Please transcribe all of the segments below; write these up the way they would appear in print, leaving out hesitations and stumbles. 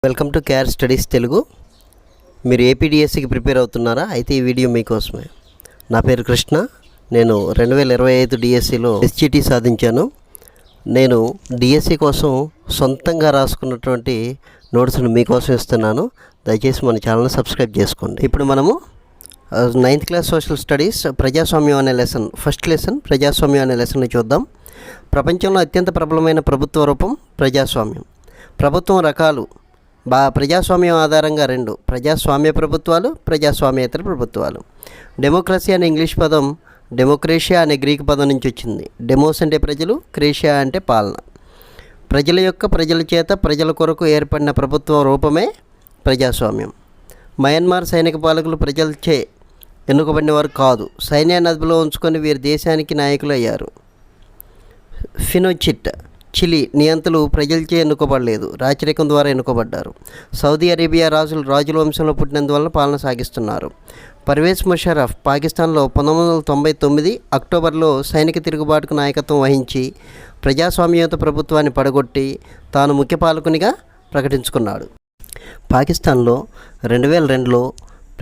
Welcome to care studies Telugu. మీరు ఏపీడిఎస్సికి prepare అవుతున్నారా? అయితే ఈ వీడియో మీకోసమే. నా పేరు కృష్ణ. నేను 2025 డిఎస్సిలో ఎస్జిటి సాధించాను. నేను డిఎస్సి కోసం సొంతంగా రాసుకున్నటువంటి నోట్స్ను మీకోసం ఇస్తున్నాను. దయచేసి మన ఛానల్ని సబ్స్క్రైబ్ చేసుకోండి. ఇప్పుడు మనము 9th క్లాస్ సోషల్ స్టడీస్ ప్రజాస్వామ్యం అనే లెసన్, ఫస్ట్ లెసన్ ప్రజాస్వామ్యం అనే లెసన్ని చూద్దాం. ప్రపంచంలో అత్యంత ప్రబలమైన ప్రభుత్వ రూపం ప్రజాస్వామ్యం. ప్రభుత్వం రకాలు ప్రజాస్వామ్యం ఆధారంగా రెండు: ప్రజాస్వామ్య ప్రభుత్వాలు, ప్రజాస్వామ్యేతర ప్రభుత్వాలు. డెమోక్రసీ అనే ఇంగ్లీష్ పదం డెమోక్రేషియా అనే గ్రీక్ పదం నుంచి వచ్చింది. డెమోస్ అంటే ప్రజలు, క్రేషియా అంటే పాలన. ప్రజల చేత ప్రజల కొరకు ఏర్పడిన ప్రభుత్వ రూపమే ప్రజాస్వామ్యం. మయన్మార్ సైనిక పాలకులు ప్రజలచే ఎన్నుకోబడిన వారు కాదు, సైన్యాన్ని అదుపులో ఉంచుకొని వీరి దేశానికి నాయకులు అయ్యారు. ఫినోచిట్ చిలీ నియంతలు ప్రజలచే ఎన్నుకోబడలేదు, రాచరికం ద్వారా ఎన్నుకోబడ్డారు. సౌదీ అరేబియా రాజుల వంశంలో పుట్టినందువల్ల పాలన సాగిస్తున్నారు. పర్వేజ్ ముషర్రఫ్ పాకిస్తాన్లో 1999 అక్టోబర్లో సైనిక తిరుగుబాటుకు నాయకత్వం వహించి ప్రజాస్వామ్యయుత ప్రభుత్వాన్ని పడగొట్టి తాను ముఖ్య పాలకునిగా ప్రకటించుకున్నాడు. పాకిస్తాన్లో 2002లో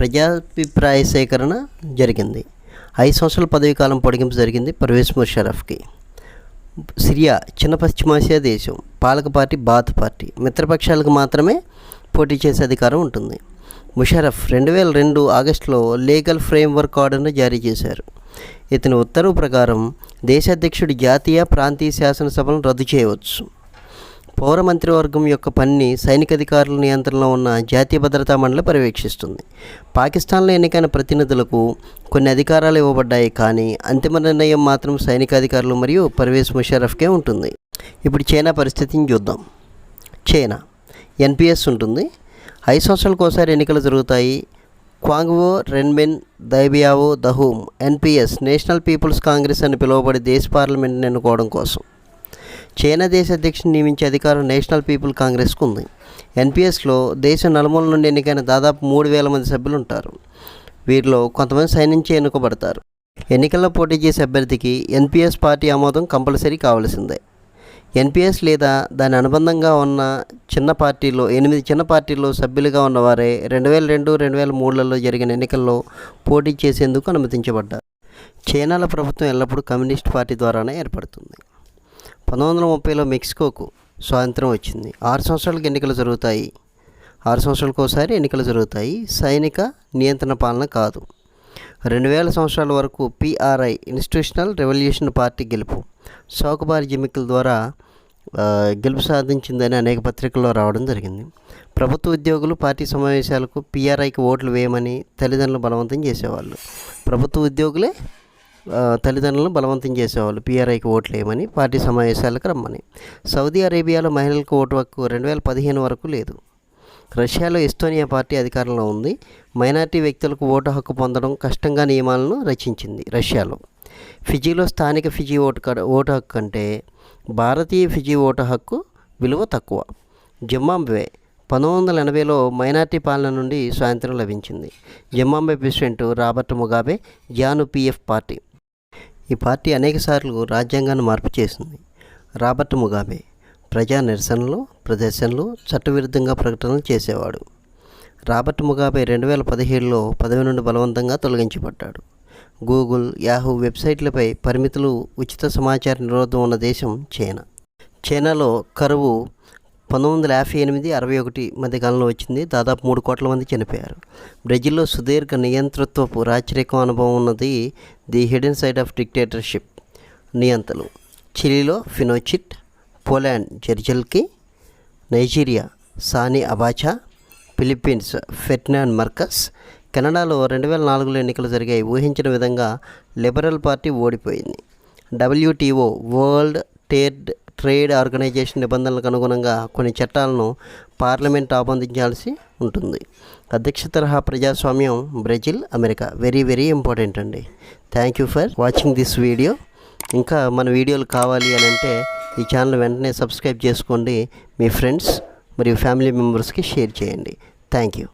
ప్రజాభిప్రాయ సేకరణ జరిగింది. 5 సంవత్సరాల పదవీ కాలం పొడిగింపు జరిగింది పర్వేజ్ ముషర్రఫ్కి. సిరియా చిన్న పశ్చిమాసియా దేశం. పాలక పార్టీ బాత్ పార్టీ. మిత్రపక్షాలకు మాత్రమే పోటీ చేసే అధికారం ఉంటుంది. ముషర్రఫ్ 2002 ఆగస్టులో లీగల్ ఫ్రేమ్వర్క్ ఆర్డర్ను జారీ చేశారు. ఇతని ఉత్తర్వు ప్రకారం దేశ అధ్యక్షుడి జాతీయ, ప్రాంతీయ శాసనసభలను రద్దు చేయవచ్చు. పౌర మంత్రివర్గం యొక్క పనిని సైనిక అధికారుల నియంత్రణలో ఉన్న జాతీయ భద్రతా మండలి పర్యవేక్షిస్తుంది. పాకిస్తాన్లో ఎన్నికైన ప్రతినిధులకు కొన్ని అధికారాలు ఇవ్వబడ్డాయి, కానీ అంతిమ నిర్ణయం మాత్రం సైనిక అధికారులు మరియు పర్వేజ్ ముషర్రఫ్కే ఉంటుంది. ఇప్పుడు చైనా పరిస్థితిని చూద్దాం. చైనా ఎన్పిఎస్ ఉంటుంది. 5 సంవత్సరాలకు ఒకసారి ఎన్నికలు జరుగుతాయి. క్వాంగ్వో Renmin దైబియావో దహూమ్ NPS national peoples Congress అని పిలువబడే దేశ పార్లమెంట్ని ఎన్నుకోవడం కోసం. చైనా దేశ అధ్యక్షుని నియమించే అధికారం నేషనల్ పీపుల్ కాంగ్రెస్కు ఉంది. ఎన్పిఎస్లో దేశం నలుమూల నుండి ఎన్నికైన దాదాపు 3000 మంది సభ్యులు ఉంటారు. వీరిలో కొంతమంది సైనించే ఎన్నుకోబడతారు. ఎన్నికల్లో పోటీ చేసే అభ్యర్థికి ఎన్పిఎస్ పార్టీ ఆమోదం కంపల్సరీ కావాల్సిందే. ఎన్పిఎస్ లేదా దాని అనుబంధంగా ఉన్న 8 చిన్న పార్టీల్లో సభ్యులుగా ఉన్నవారే 2002, 2003లలో జరిగిన ఎన్నికల్లో పోటీ చేసేందుకు అనుమతించబడ్డారు. చైనాలో ప్రభుత్వం ఎల్లప్పుడూ కమ్యూనిస్ట్ పార్టీ ద్వారానే ఏర్పడుతుంది. 1930లో మెక్సికోకు స్వాతంత్రం వచ్చింది. 6 సంవత్సరాలకు ఎన్నికలు జరుగుతాయి. 6 సంవత్సరాలకు ఒకసారి ఎన్నికలు జరుగుతాయి. సైనిక నియంత్రణ పాలన కాదు. 2000 సంవత్సరాల వరకు పిఆర్ఐ ఇన్స్టిట్యూషనల్ రెవల్యూషన్ పార్టీ గెలుపు, చౌకబారి జిమ్మికుల ద్వారా గెలుపు సాధించిందని అనేక పత్రికల్లో రావడం జరిగింది. ప్రభుత్వ ఉద్యోగులు పార్టీ సమావేశాలకు పిఆర్ఐకి ఓట్లు వేయమని తల్లిదండ్రులు బలవంతం చేసేవాళ్ళు. ప్రభుత్వ ఉద్యోగులే తల్లిదండ్రులను బలవంతం చేసేవాళ్ళు పిఆర్ఐకి ఓట్లు వేయమని, పార్టీ సమావేశాలకు రమ్మని. సౌదీ అరేబియాలో మహిళలకు ఓటు హక్కు 2015 వరకు లేదు. రష్యాలో ఎస్తోనియా పార్టీ అధికారంలో ఉంది. మైనార్టీ వ్యక్తులకు ఓటు హక్కు పొందడం కష్టంగా నియమాలను రచించింది రష్యాలో. ఫిజీలో స్థానిక ఫిజీ ఓటు హక్కు కంటే భారతీయ ఫిజీ ఓటు హక్కు విలువ తక్కువ. జింబాబ్వే 1980లో మైనార్టీ పాలన నుండి స్వాతంత్రం లభించింది. Zimbabwe president Robert Mugabe ZANU-PF party. ఈ పార్టీ అనేకసార్లు రాజ్యాంగాన్ని మార్పు చేసింది. రాబర్ట్ ముగాబే ప్రజా ప్రదర్శనలు చట్టవిరుద్ధంగా ప్రకటనలు చేసేవాడు. రాబర్ట్ ముగాబే 2017లో పదవి నుండి బలవంతంగా తొలగించబడ్డాడు. గూగుల్, యాహూ వెబ్సైట్లపై పరిమితులు, ఉచిత సమాచార నిరోధం ఉన్న దేశం చైనా. చైనాలో కరువు 1958-61 మధ్యకాలంలో వచ్చింది. దాదాపు 3 కోట్ల మంది చనిపోయారు. బ్రెజిల్లో సుదీర్ఘ నియంతృత్వపు రాచరికం అనుభవం ఉన్నది the hidden side of dictatorship నియంతలు. చిలీలో ఫినోచిట్, పోలాండ్ జెర్జిల్కి, Nigeria Sani Abacha, Philippines Ferdinand Marcos. కెనడాలో 2004లో ఎన్నికలు జరిగాయి. ఊహించిన విధంగా లిబరల్ పార్టీ ఓడిపోయింది. WTO వరల్డ్ ట్రేడ్ ఆర్గనైజేషన్ నిబంధనలకు అనుగుణంగా కొన్ని చట్టాలను పార్లమెంట్ ఆమోదించాల్సి ఉంటుంది. అధ్యక్ష తరహా ప్రజాస్వామ్యం Brazil, America. Very very important అండి. Thank you for watching this video. ఇంకా మన వీడియోలు కావాలి అని అంటే ఈ ఛానల్ వెంటనే సబ్స్క్రైబ్ చేసుకోండి. మీ ఫ్రెండ్స్ మరియు ఫ్యామిలీ మెంబర్స్కి షేర్ చేయండి. Thank you.